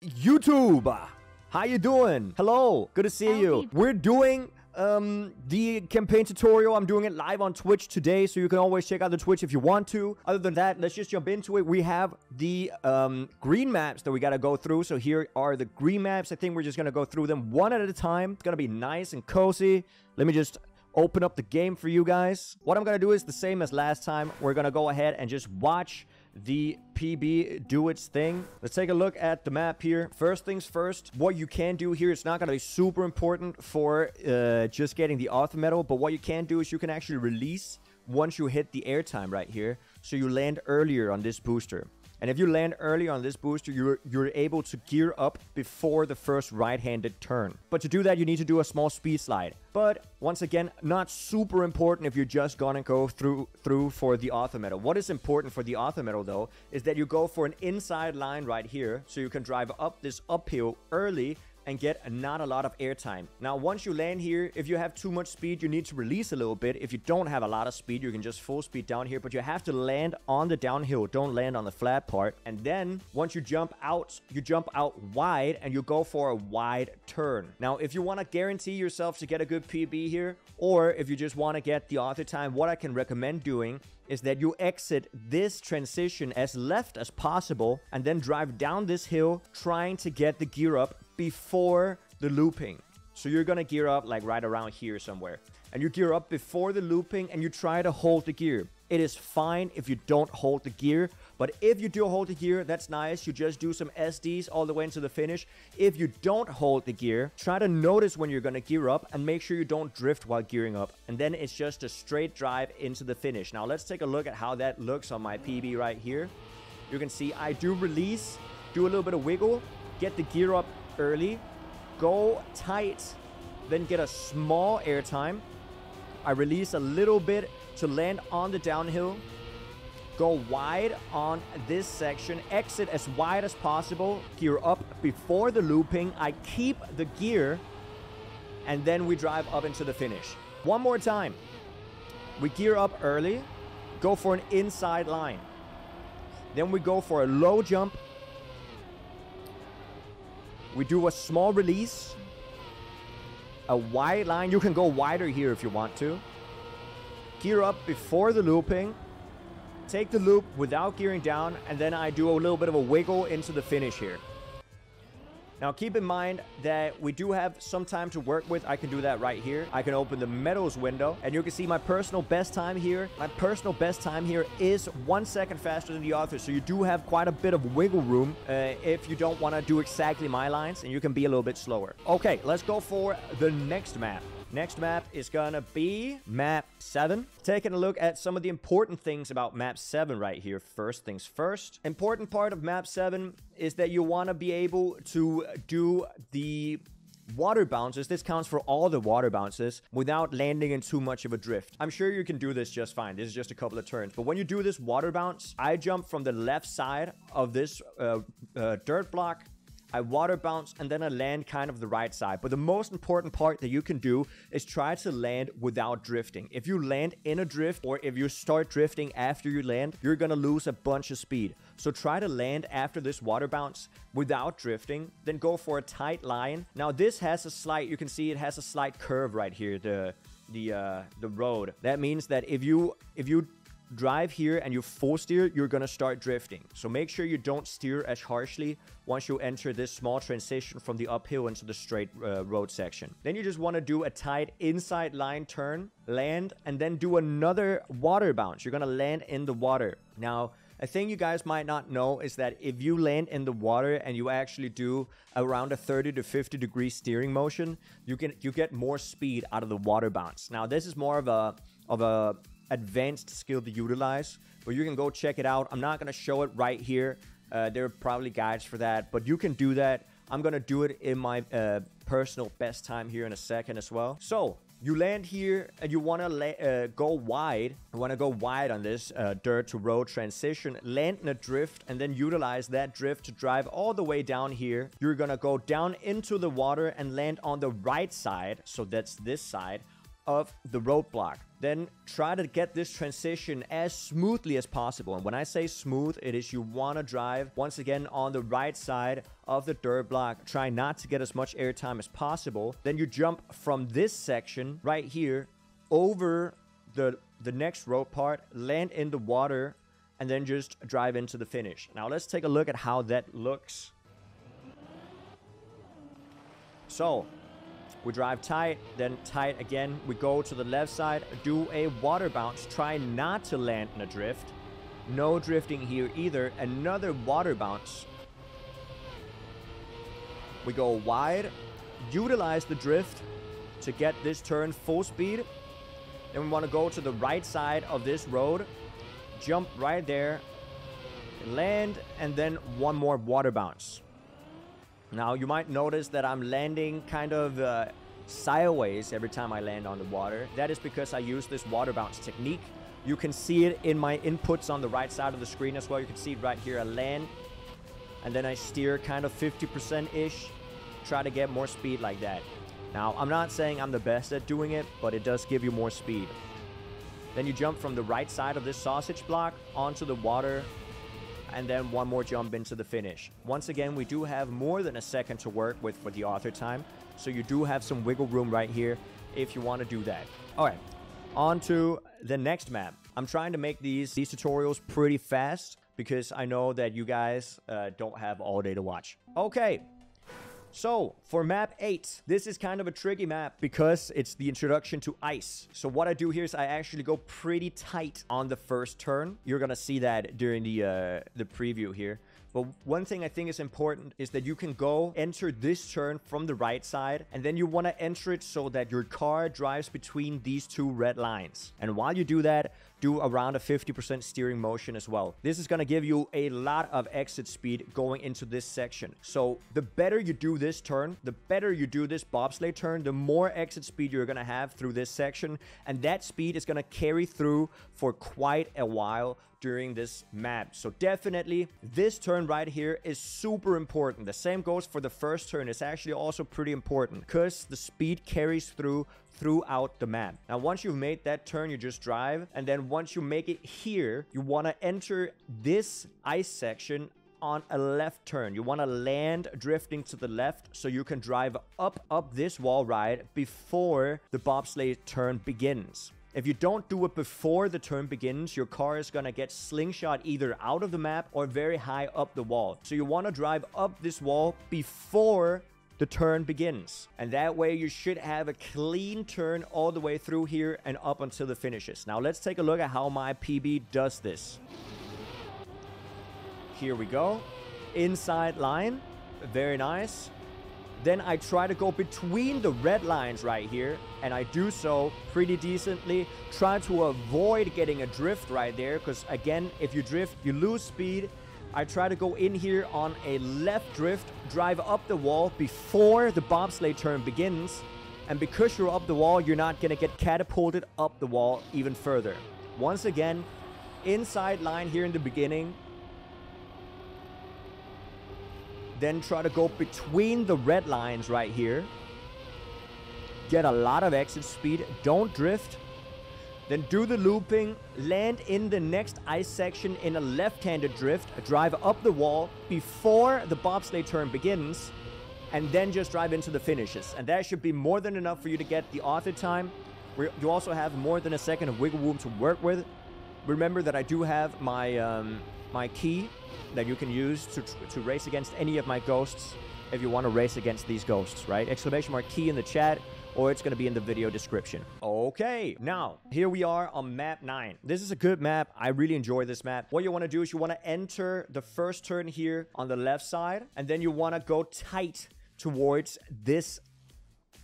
YouTube? How you doing? Hello, good to see you. We're doing the campaign tutorial. I'm doing it live on Twitch today, so you can always check out the Twitch if you want to. Other than that, let's just jump into it. We have the green maps that we gotta go through. So here are the green maps. I think we're just gonna go through them one at a time. It's gonna be nice and cozy. Let me just open up the game for you guys. What I'm gonna do is the same as last time. We're gonna go ahead and just watch the PB do its thing. Let's take a look at the map here. First things first, what you can do here, it's not going to be super important for just getting the author medal, but what you can do is you can actually release once you hit the airtime right here, so you land earlier on this booster. And if you land early on this booster, you're able to gear up before the first right-handed turn. But to do that, you need to do a small speed slide. But once again, not super important if you're just gonna go through for the author medal. What is important for the author medal though, is that you go for an inside line right here, so you can drive up this uphill early and get not a lot of airtime. Now, once you land here, if you have too much speed, you need to release a little bit. If you don't have a lot of speed, you can just full speed down here, but you have to land on the downhill. Don't land on the flat part. And then once you jump out wide and you go for a wide turn. Now, if you want to guarantee yourself to get a good PB here, or if you just want to get the author time, what I can recommend doing is that you exit this transition as left as possible and then drive down this hill trying to get the gear up before the looping. So you're gonna gear up like right around here somewhere, and you gear up before the looping and you try to hold the gear. It is fine if you don't hold the gear, but if you do hold the gear, that's nice. You just do some SDs all the way into the finish. If you don't hold the gear, try to notice when you're gonna gear up and make sure you don't drift while gearing up. And then it's just a straight drive into the finish. Now let's take a look at how that looks on my PB right here. You can see I do release, do a little bit of wiggle, get the gear up early, go tight, then get a small airtime. I release a little bit to land on the downhill, go wide on this section, exit as wide as possible, gear up before the looping. I keep the gear, and then we drive up into the finish. One more time. We gear up early, go for an inside line. Then we go for a low jump. We do a small release, a wide line. You can go wider here if you want to. Gear up before the looping, take the loop without gearing down, and then I do a little bit of a wiggle into the finish here. Now keep in mind that we do have some time to work with. I can do that right here. I can open the medals window, and you can see my personal best time here. My personal best time here is 1 second faster than the author, so you do have quite a bit of wiggle room if you don't want to do exactly my lines, and you can be a little bit slower. Okay, let's go for the next map. Next map is gonna be map 7. Taking a look at some of the important things about map 7 right here. First things first. Important part of map 7 is that you want to be able to do the water bounces. This counts for all the water bounces without landing in too much of a drift. I'm sure you can do this just fine. This is just a couple of turns. But when you do this water bounce, I jump from the left side of this dirt block. I water bounce, and then I land kind of the right side. But the most important part that you can do is try to land without drifting. If you land in a drift, or if you start drifting after you land, you're gonna lose a bunch of speed. So try to land after this water bounce without drifting, then go for a tight line. Now this has a slight, you can see it has a slight curve right here, the road. That means that if you drive here and you full steer, you're gonna start drifting. So make sure you don't steer as harshly once you enter this small transition from the uphill into the straight road section. Then you just want to do a tight inside line turn, land, and then do another water bounce. You're gonna land in the water. Now, a thing you guys might not know is that if you land in the water and you actually do around a 30 to 50 degree steering motion, you get more speed out of the water bounce. Now, this is more of a advanced skill to utilize, but you can go check it out. I'm not going to show it right here. There are probably guides for that, but you can do that. I'm going to do it in my personal best time here in a second as well. So you land here and you want to go wide. You want to go wide on this dirt to road transition, land in a drift, and then utilize that drift to drive all the way down here. You're going to go down into the water and land on the right side. So that's this side. of the roadblock. Then try to get this transition as smoothly as possible. And when I say smooth, it is you want to drive, once again, on the right side of the dirt block. Try not to get as much airtime as possible. Then you jump from this section right here over the next road part, land in the water, and then just drive into the finish. Now let's take a look at how that looks. So we drive tight, then tight again. We go to the left side, do a water bounce. Try not to land in a drift. No drifting here either. Another water bounce. We go wide. Utilize the drift to get this turn full speed. Then we want to go to the right side of this road. Jump right there. Land, and then one more water bounce. Now, you might notice that I'm landing kind of sideways every time I land on the water. That is because I use this water bounce technique. You can see it in my inputs on the right side of the screen as well. You can see it right here. I land, and then I steer kind of 50%-ish. Try to get more speed like that. Now, I'm not saying I'm the best at doing it, but it does give you more speed. Then you jump from the right side of this sausage block onto the water, and then one more jump into the finish. Once again, we do have more than a second to work with for the author time, so you do have some wiggle room right here if you want to do that. All right, on to the next map. I'm trying to make these tutorials pretty fast because I know that you guys don't have all day to watch. Okay. So, for map 8, this is kind of a tricky map because it's the introduction to ice. So what I do here is I actually go pretty tight on the first turn. You're gonna see that during the preview here. But one thing I think is important is that you can go enter this turn from the right side, and then you want to enter it so that your car drives between these two red lines. And while you do that, do around a 50% steering motion as well. This is going to give you a lot of exit speed going into this section. So the better you do this turn, the better you do this bobsleigh turn, the more exit speed you're going to have through this section. And that speed is going to carry through for quite a while during this map. So definitely this turn right here is super important. The same goes for the first turn. It's actually also pretty important because the speed carries throughout the map. Now, once you've made that turn, you just drive. And then once you make it here, you want to enter this ice section on a left turn. You want to land drifting to the left so you can drive up this wall ride before the bobsleigh turn begins. If you don't do it before the turn begins, your car is going to get slingshot either out of the map or very high up the wall. So you want to drive up this wall before the turn begins. And that way you should have a clean turn all the way through here and up until the finishes. Now let's take a look at how my PB does this. Here we go. Inside line. Very nice. Then I try to go between the red lines right here, and I do so pretty decently. Try to avoid getting a drift right there, because again, if you drift, you lose speed. I try to go in here on a left drift, drive up the wall before the bobsleigh turn begins. And because you're up the wall, you're not going to get catapulted up the wall even further. Once again, inside line here in the beginning. Then try to go between the red lines right here. Get a lot of exit speed. Don't drift. Then do the looping. Land in the next ice section in a left-handed drift. Drive up the wall before the bobsleigh turn begins. And then just drive into the finishes. And that should be more than enough for you to get the author time. You also have more than a second of wiggle room to work with. Remember that I do have my my key that you can use to race against any of my ghosts if you want to race against these ghosts, right? Exclamation mark key in the chat, or it's going to be in the video description. Okay, now, here we are on map 9. This is a good map. I really enjoy this map. What you want to do is you want to enter the first turn here on the left side, and then you want to go tight towards this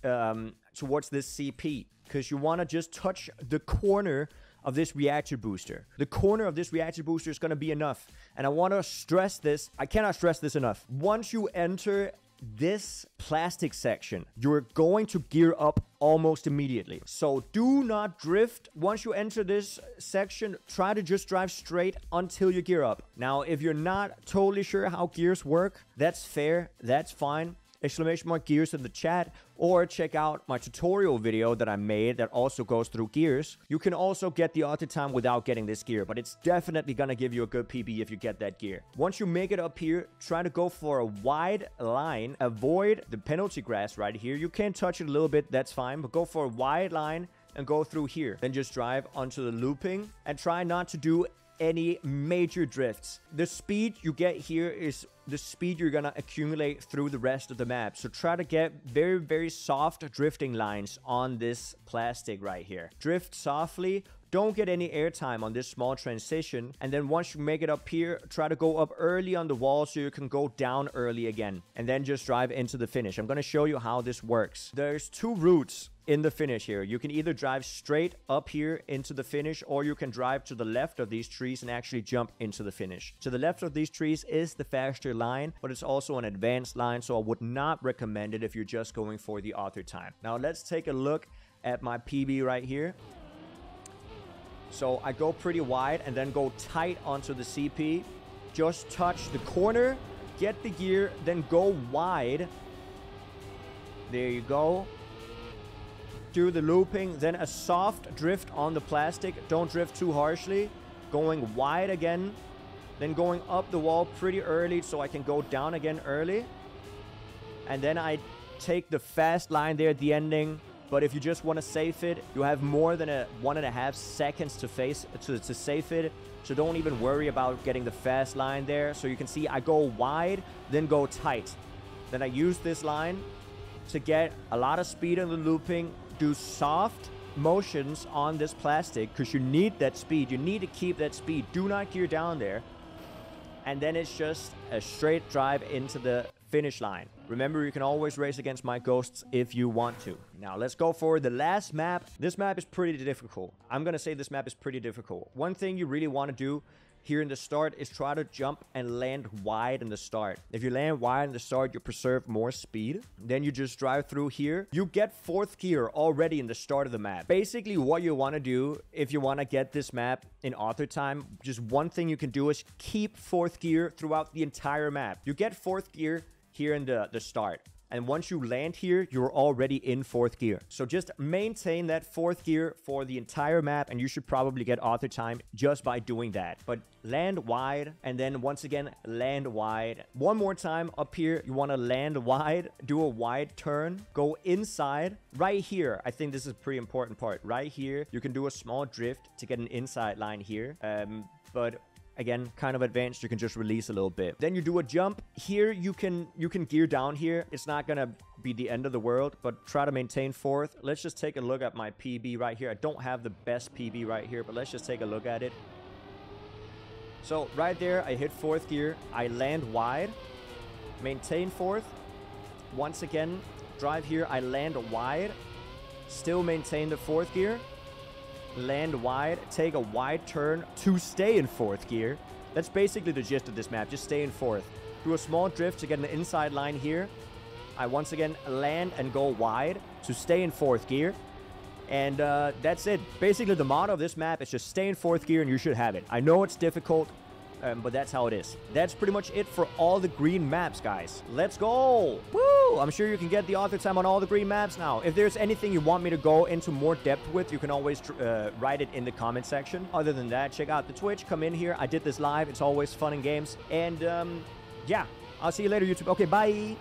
CP, because you want to just touch the corner of this reactor booster. The corner of this reactor booster is going to be enough. And I want to stress this. I cannot stress this enough. Once you enter this plastic section, you're going to gear up almost immediately. So do not drift. Once you enter this section, try to just drive straight until you gear up. Now, if you're not totally sure how gears work, that's fair. That's fine. !gears in the chat, or check out my tutorial video that I made that also goes through gears. You can also get the auto time without getting this gear, but it's definitely gonna give you a good PB if you get that gear. Once you make it up here, try to go for a wide line. Avoid the penalty grass right here. You can touch it a little bit, that's fine, but go for a wide line and go through here. Then just drive onto the looping and try not to do any major drifts. The speed you get here is the speed you're gonna accumulate through the rest of the map. So try to get very, very soft drifting lines on this plastic right here. Drift softly. Don't get any airtime on this small transition. And then once you make it up here, try to go up early on the wall so you can go down early again. And then just drive into the finish. I'm going to show you how this works. There's two routes in the finish here. You can either drive straight up here into the finish, or you can drive to the left of these trees and actually jump into the finish. To the left of these trees is the faster line, but it's also an advanced line, so I would not recommend it if you're just going for the author time. Now let's take a look at my PB right here. So I go pretty wide and then go tight onto the CP. Just touch the corner, get the gear, then go wide. There you go. Do the looping, then a soft drift on the plastic. Don't drift too harshly. Going wide again, then going up the wall pretty early so I can go down again early. And then I take the fast line there at the ending. But if you just want to safe it, you have more than 1.5 seconds to safe it. So don't even worry about getting the fast line there. So you can see I go wide, then go tight. Then I use this line to get a lot of speed in the looping. Do soft motions on this plastic because you need that speed. You need to keep that speed. Do not gear down there. And then it's just a straight drive into the finish line. Remember, you can always race against my ghosts if you want to. Now, let's go for the last map. This map is pretty difficult. I'm gonna say this map is pretty difficult. One thing you really want to do here in the start is try to jump and land wide in the start. If you land wide in the start, you preserve more speed. Then you just drive through here. You get 4th gear already in the start of the map. Basically, what you want to do if you want to get this map in author time, just one thing you can do is keep 4th gear throughout the entire map. You get 4th gear here in the start. And once you land here, you're already in 4th gear. So just maintain that 4th gear for the entire map, and you should probably get author time just by doing that. But land wide, and then once again, land wide. One more time up here, you want to land wide, do a wide turn, go inside. Right here, I think this is a pretty important part. Right here, you can do a small drift to get an inside line here. But again, kind of advanced, you can just release a little bit. Then you do a jump. Here, you can gear down here. It's not gonna be the end of the world, but try to maintain 4th. Let's just take a look at my PB right here. I don't have the best PB right here, but let's just take a look at it. So right there, I hit 4th gear. I land wide, maintain 4th. Once again, drive here. I land wide, still maintain the 4th gear. Land wide, take a wide turn to stay in 4th gear. That's basically the gist of this map. Just stay in 4th. Do a small drift to get an inside line here. I once again land and go wide to stay in 4th gear. And that's it. Basically, the motto of this map is just stay in 4th gear and you should have it. I know it's difficult, but that's how it is. That's pretty much it for all the green maps, guys. Let's go! Woo! I'm sure you can get the author time on all the green maps now. If there's anything you want me to go into more depth with, you can always write it in the comment section. Other than that, check out the Twitch. Come in here. I did this live. It's always fun and games. And yeah, I'll see you later, YouTube. Okay, bye!